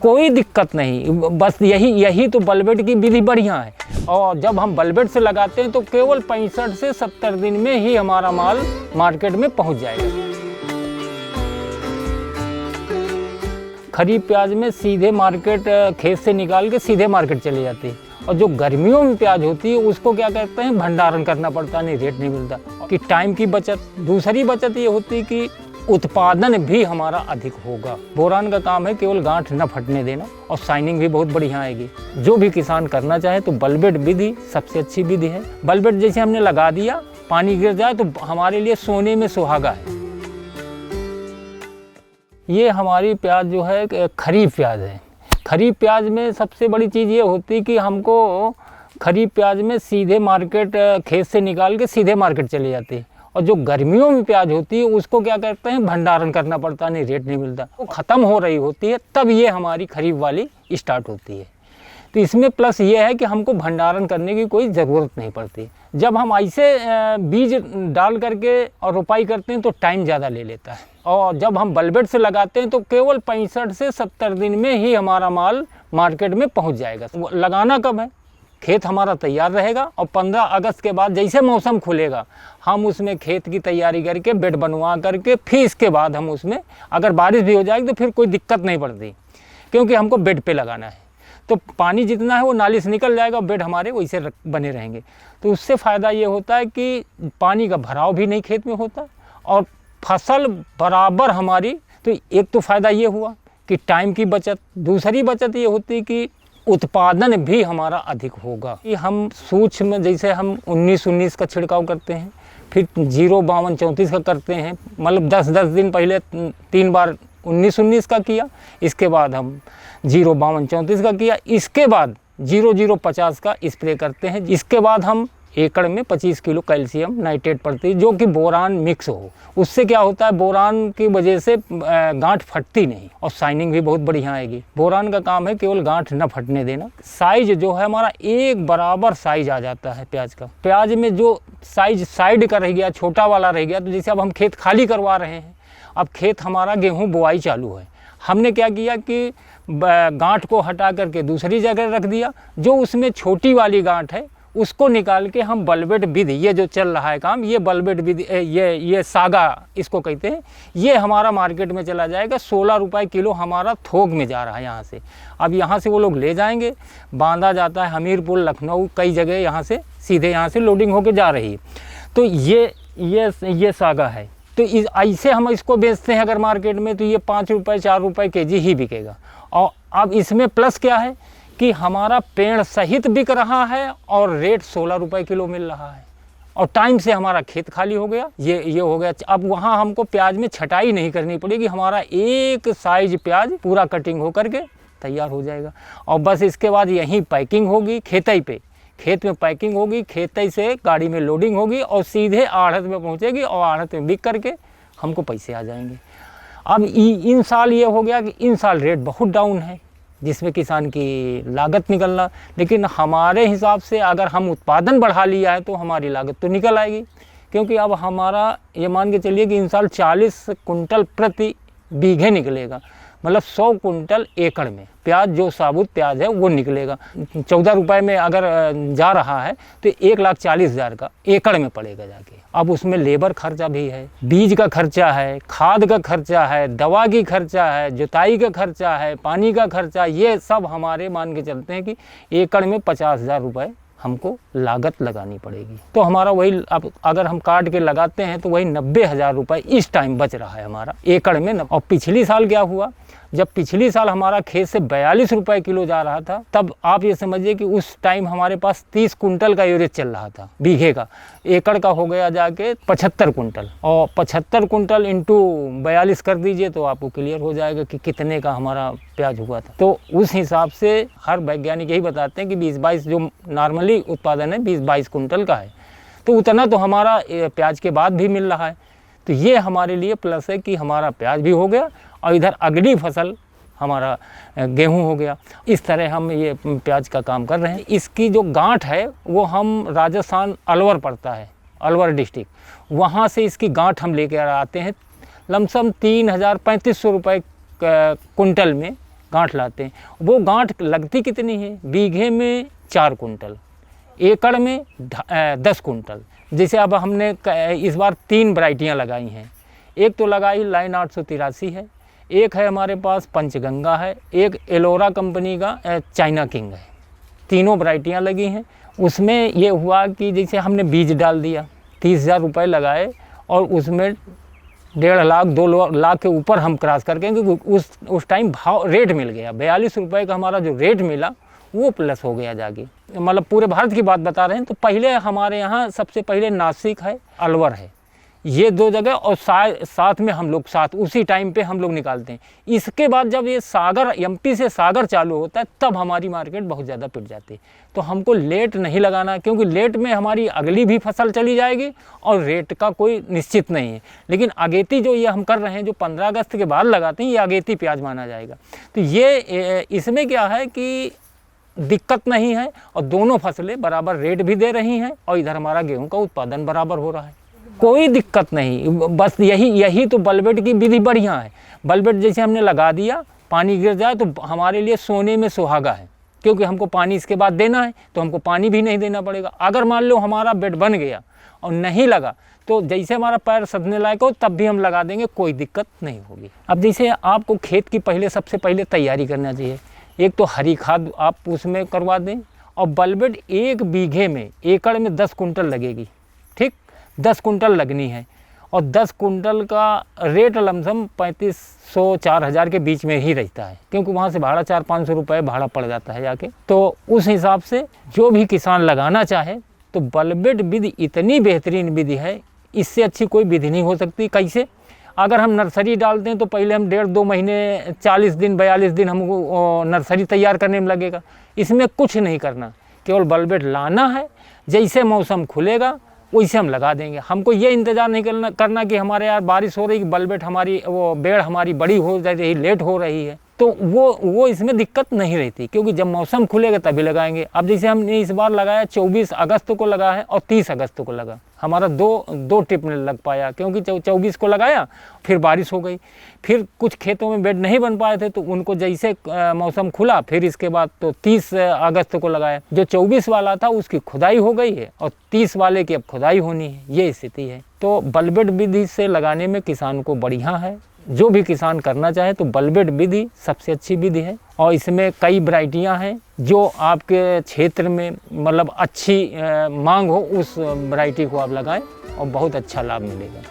कोई दिक्कत नहीं, बस यही तो बल्बेट की विधि बढ़िया है। और जब हम बल्बेट से लगाते हैं तो केवल 65 से 70 दिन में ही हमारा माल मार्केट में पहुंच जाएगा। खरीफ प्याज में सीधे मार्केट खेत से निकाल के सीधे मार्केट चले जाती है, और जो गर्मियों में प्याज होती है उसको क्या करते हैं, भंडारण करना पड़ता है, नहीं रेट नहीं मिलता। कि टाइम की बचत, दूसरी बचत ये होती है कि उत्पादन भी हमारा अधिक होगा। बोरान का काम है केवल गांठ न फटने देना, और शाइनिंग भी बहुत बढ़िया आएगी। जो भी किसान करना चाहे तो बल्बेट विधि सबसे अच्छी विधि है। बल्बेट जैसे हमने लगा दिया, पानी गिर जाए तो हमारे लिए सोने में सुहागा है। ये हमारी प्याज जो है खरीफ प्याज है। खरीफ प्याज में सबसे बड़ी चीज़ ये होती है कि हमको खरीफ प्याज में सीधे मार्केट खेत से निकाल के सीधे मार्केट चले जाते हैं, और जो गर्मियों में प्याज होती है उसको क्या करते हैं, भंडारण करना पड़ता है, नहीं रेट नहीं मिलता। वो ख़त्म हो रही होती है तब ये हमारी खरीफ वाली स्टार्ट होती है। तो इसमें प्लस ये है कि हमको भंडारण करने की कोई ज़रूरत नहीं पड़ती। जब हम ऐसे बीज डाल करके और रोपाई करते हैं तो टाइम ज़्यादा ले लेता है, और जब हम बल्बेट से लगाते हैं तो केवल 65 से 70 दिन में ही हमारा माल मार्केट में पहुंच जाएगा। लगाना कब है, खेत हमारा तैयार रहेगा, और 15 अगस्त के बाद जैसे मौसम खुलेगा हम उसमें खेत की तैयारी करके बेड बनवा करके फिर इसके बाद हम उसमें अगर बारिश भी हो जाएगी तो फिर कोई दिक्कत नहीं पड़ती, क्योंकि हमको बेड पे लगाना है। तो पानी जितना है वो नाली से निकल जाएगा, बेड हमारे वैसे बने रहेंगे। तो उससे फ़ायदा ये होता है कि पानी का भराव भी नहीं खेत में होता, और फसल बराबर हमारी। तो एक तो फ़ायदा ये हुआ कि टाइम की बचत, दूसरी बचत ये होती है कि उत्पादन भी हमारा अधिक होगा। कि हम सूक्ष्म जैसे हम 19-19 का छिड़काव करते हैं, फिर 0-52-34 का करते हैं, मतलब 10-10 दिन पहले 3 बार 19-19 का किया, इसके बाद हम 0-52-34 का किया, इसके बाद 0-0-50 का स्प्रे करते हैं। इसके बाद हम एकड़ में 25 किलो कैल्शियम नाइट्रेट पड़ती है, जो कि बोरान मिक्स हो। उससे क्या होता है, बोरान की वजह से गांठ फटती नहीं, और शाइनिंग भी बहुत बढ़िया आएगी। बोरान का काम है केवल गांठ न फटने देना। साइज जो है हमारा एक बराबर साइज आ जाता है प्याज का। प्याज में जो साइज साइड का रह गया, छोटा वाला रह गया, तो जैसे अब हम खेत खाली करवा रहे हैं, अब खेत हमारा गेहूँ बुआई चालू है, हमने क्या किया कि गांठ को हटा करके दूसरी जगह रख दिया। जो उसमें छोटी वाली गांठ है उसको निकाल के हम बल्बेट विधि, ये जो चल रहा है काम, ये बल्बेट विधि, ये सागा इसको कहते हैं, ये हमारा मार्केट में चला जाएगा। 16 रुपये किलो हमारा थोक में जा रहा है यहाँ से। अब यहाँ से वो लोग ले जाएंगे, बांधा जाता है हमीरपुर, लखनऊ, कई जगह यहाँ से सीधे यहाँ से लोडिंग होके जा रही है। तो ये सागा है। तो ऐसे हम इसको बेचते हैं अगर मार्केट में, तो ये 5 रुपये 4 रुपये केजी ही बिकेगा। और अब इसमें प्लस क्या है कि हमारा पेड़ सहित बिक रहा है, और रेट 16 रुपये किलो मिल रहा है, और टाइम से हमारा खेत खाली हो गया। ये हो गया। अब वहाँ हमको प्याज में छटाई नहीं करनी पड़ेगी, हमारा एक साइज प्याज पूरा कटिंग हो करके तैयार हो जाएगा। और बस इसके बाद यहीं पैकिंग होगी, खेतई पे, खेत में पैकिंग होगी, खेतई से गाड़ी में लोडिंग होगी, और सीधे आढ़त में पहुँचेगी, और आढ़त में बिक करके हमको पैसे आ जाएंगे। अब इन साल ये हो गया कि इन साल रेट बहुत डाउन है, जिसमें किसान की लागत निकलना, लेकिन हमारे हिसाब से अगर हम उत्पादन बढ़ा लिया है तो हमारी लागत तो निकल आएगी। क्योंकि अब हमारा ये मान के चलिए कि इन साल 40 कुंटल प्रति बीघे निकलेगा, मतलब 100 कुंटल एकड़ में प्याज, जो साबुत प्याज है वो निकलेगा। 14 रुपये में अगर जा रहा है तो 1,40,000 का एकड़ में पड़ेगा जाके। अब उसमें लेबर खर्चा भी है, बीज का खर्चा है, खाद का खर्चा है, दवा की खर्चा है, जुताई का खर्चा है, पानी का खर्चा, ये सब हमारे मान के चलते हैं कि एकड़ में 50,000 रुपये हमको लागत लगानी पड़ेगी। तो हमारा वही, अब अगर हम काट के लगाते हैं तो वही 90,000 रुपये इस टाइम बच रहा है हमारा एकड़ में। और पिछली साल क्या हुआ, जब पिछली साल हमारा खेत से 42 रुपये किलो जा रहा था, तब आप ये समझिए कि उस टाइम हमारे पास 30 कुंटल का एवरेज चल रहा था बीघे का। एकड़ का हो गया जाके 75 कुंटल, और 75 कुंटल इंटू 42 कर दीजिए तो आपको क्लियर हो जाएगा कि कितने का हमारा प्याज हुआ था। तो उस हिसाब से हर वैज्ञानिक यही बताते हैं कि 20-22 जो नॉर्मली उत्पादन है 20-22 कुंटल का है, तो उतना तो हमारा प्याज के बाद भी मिल रहा है। तो ये हमारे लिए प्लस है कि हमारा प्याज भी हो गया, और इधर अगली फसल हमारा गेहूं हो गया। इस तरह हम ये प्याज का काम कर रहे हैं। इसकी जो गांठ है वो हम राजस्थान अलवर पड़ता है, अलवर डिस्ट्रिक्ट, वहाँ से इसकी गांठ हम लेकर आते हैं। लमसम 3,000-3,500 रुपये कुंटल में गांठ लाते हैं। वो गांठ लगती कितनी है, बीघे में 4 कुंटल, एकड़ में 10 कुंटल। जैसे अब हमने इस बार 3 वैरायटियाँ लगाई हैं। एक तो लगाई लाइन 883 है, एक है हमारे पास पंचगंगा है, एक एलोरा कंपनी का चाइना किंग है। तीनों वैरायटियाँ लगी हैं। उसमें ये हुआ कि जैसे हमने बीज डाल दिया, 30,000 रुपये लगाए और उसमें 1.5 लाख 2 लाख के ऊपर हम क्रॉस करके, क्योंकि उस टाइम भाव रेट मिल गया 42 रुपये का हमारा जो रेट मिला वो प्लस हो गया जाके। मतलब पूरे भारत की बात बता रहे हैं। तो पहले हमारे यहाँ सबसे पहले नासिक है, अलवर है, ये 2 जगह, और साथ में हम लोग उसी टाइम पे हम लोग निकालते हैं। इसके बाद जब ये सागर एमपी से सागर चालू होता है तब हमारी मार्केट बहुत ज़्यादा पिट जाती है। तो हमको लेट नहीं लगाना, क्योंकि लेट में हमारी अगली भी फसल चली जाएगी और रेट का कोई निश्चित नहीं है। लेकिन अगेती जो ये हम कर रहे हैं, जो 15 अगस्त के बाद लगाते हैं, ये अगेती प्याज माना जाएगा। तो ये इसमें क्या है कि दिक्कत नहीं है और दोनों फसलें बराबर रेट भी दे रही हैं और इधर हमारा गेहूं का उत्पादन बराबर हो रहा है, कोई दिक्कत नहीं। बस यही तो बल्बेट की विधि बढ़िया है। बल्बेट जैसे हमने लगा दिया, पानी गिर जाए तो हमारे लिए सोने में सुहागा है, क्योंकि हमको पानी इसके बाद देना है तो हमको पानी भी नहीं देना पड़ेगा। अगर मान लो हमारा बेड बन गया और नहीं लगा तो जैसे हमारा पैर सधने लायक हो तब भी हम लगा देंगे, कोई दिक्कत नहीं होगी। अब जैसे आपको खेत की सबसे पहले तैयारी करना चाहिए। एक तो हरी खाद आप उसमें करवा दें, और बल्बेट 1 बीघे में एकड़ में 10 कुंटल लगेगी, ठीक, 10 कुंटल लगनी है। और 10 कुंटल का रेट लमसम 3500-4000 के बीच में ही रहता है, क्योंकि वहाँ से भाड़ा 400-500 रुपये भाड़ा पड़ जाता है जाके। तो उस हिसाब से जो भी किसान लगाना चाहे तो बल्बेट विधि इतनी बेहतरीन विधि है, इससे अच्छी कोई विधि नहीं हो सकती। कैसे? अगर हम नर्सरी डालते हैं तो पहले हम 1.5-2 महीने 40 दिन 42 दिन हमको नर्सरी तैयार करने में लगेगा। इसमें कुछ नहीं करना, केवल बल्बेट लाना है, जैसे मौसम खुलेगा वैसे हम लगा देंगे। हमको ये इंतज़ार नहीं करना कि हमारे यार बारिश हो रही कि बल्बेट हमारी बेड़ हमारी बड़ी हो रही, लेट हो रही है, तो वो इसमें दिक्कत नहीं रहती, क्योंकि जब मौसम खुलेगा तभी लगाएंगे। अब जैसे हमने इस बार लगाया 24 अगस्त को लगा है और 30 अगस्त को लगा, हमारा दो ट्रिप में लग पाया, क्योंकि 24 को लगाया फिर बारिश हो गई, फिर कुछ खेतों में बेड नहीं बन पाए थे तो उनको जैसे मौसम खुला फिर इसके बाद तो 30 अगस्त को लगाया। जो 24 वाला था उसकी खुदाई हो गई है और 30 वाले की अब खुदाई होनी है, ये स्थिति है। तो बल्बेट विधि से लगाने में किसान को बढ़िया है। जो भी किसान करना चाहे तो बल्बेट विधि सबसे अच्छी विधि है, और इसमें कई वैरायटियां हैं जो आपके क्षेत्र में मतलब अच्छी मांग हो, उस वैरायटी को आप लगाएं और बहुत अच्छा लाभ मिलेगा।